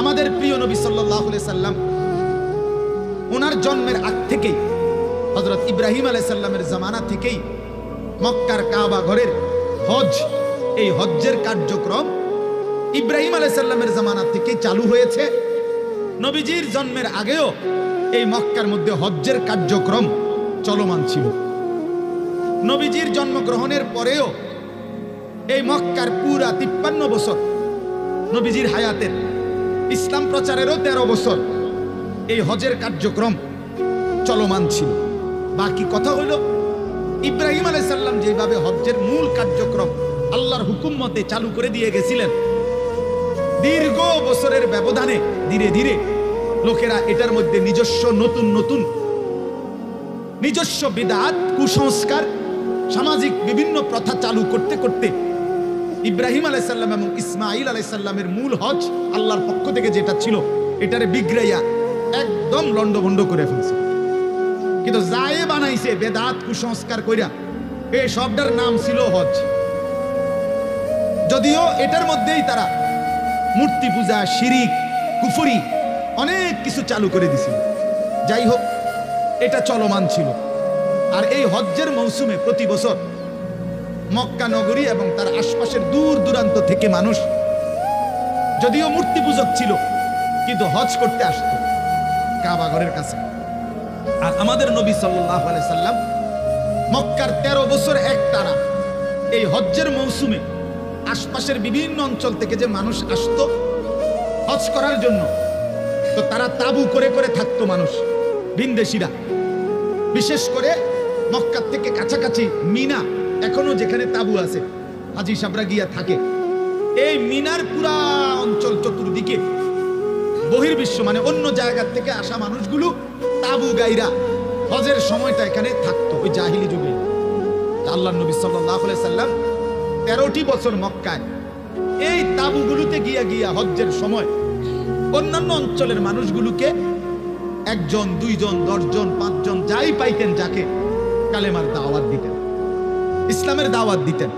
আমাদের প্রিয় নবী সাল্লাল্লাহু আলাইহি সাল্লাম ওনার জন্মের আগ থেকেই হযরত ইব্রাহিম আলাইহিস সালামের জামানা থেকেই মক্কার কাবা ঘরের হজ, এই হজ্জের কার্যক্রম ইব্রাহিম আলাইহিস সালামের জামানা থেকেই চালু হয়েছে। নবীজির জন্মের আগেও এই মক্কার মধ্যে হজ্জের কার্যক্রম চলমান ছিল। নবীজির জন্মগ্রহণের পরেও এই মক্কার পুরা 53 বছর নবীজির হায়াতের, ইসলাম প্রচারেরও 13 বছর এই হজের কার্যক্রম চলমান ছিল। বাকি কথা হলো ইব্রাহিম আলাইহিস সালাম যেভাবে হজ্জের মূল কার্যক্রম আল্লাহর হুকুম মতে চালু করে দিয়ে গেছিলেন, দীর্ঘ বছরের ব্যবধানে ধীরে ধীরে লোকেরা এটার মধ্যে নিজস্ব নতুন নিজস্ব বিদআত, কুসংস্কার, সামাজিক বিভিন্ন প্রথা চালু করতে করতে ইব্রাহিম আলাইহিস সালাম এবং ইসমাঈল আলাইহিস সালামের মূল হজ আল্লাহর পক্ষ থেকে যেটা ছিল এটারে বিগড়াইয়া একদম লন্ডভন্ড করে ফেলছে। কিন্তু যায়ে বানাইছে বেদাত কুসংস্কার কইরা, এই সবটার নাম ছিল হজ। যদিও এটার মধ্যেই তারা মূর্তি পূজা, শিরিক, কুফরি অনেক কিছু চালু করে দিছিল। যাই হোক, এটা চলমান ছিল। আর এই হজ্জের মৌসুমে প্রতি বছর মক্কা নগরী এবং তার আশপাশের দূর দূরান্ত থেকে মানুষ, যদিও মূর্তি পূজক ছিল, কিন্তু হজ করতে আসতো কাবা ঘরের কাছে। আর আমাদের নবী সাল্লাল্লাহু আলাইহি সাল্লাম মক্কার 13 বছর একটানা এই হজ্জের মৌসুমে আশপাশের বিভিন্ন অঞ্চল থেকে যে মানুষ আসতো হজ করার জন্য, তো তারা তাবু করে করে থাকতো মানুষ, ভিনদেশীরা। বিশেষ করে মক্কার থেকে কাছাকাছি মিনা, এখনো যেখানে তাবু আছে হাজী সাহেবরা গিয়া থাকে, এই মিনার পুরা অঞ্চল চতুর্দিকে বহির্বিশ্ব মানে অন্য জায়গা থেকে আসা মানুষগুলো তাবু গাইরা হজের সময়টা এখানে থাকতো ওই জাহিলি যুগে। আল্লাহর নবী সাল্লাল্লাহু আলাইহি সাল্লাম 13টি বছর মক্কায় এই তাবুগুলোতে গিয়া গিয়া হজ্জের সময় অন্যান্য অঞ্চলের মানুষগুলোকে 1 জন 2 জন 10 জন 5 জন যাই পাইতেন যাকে কালেমার দাওয়াত দিতেন, ইসলামের দাওয়াত দিতেন।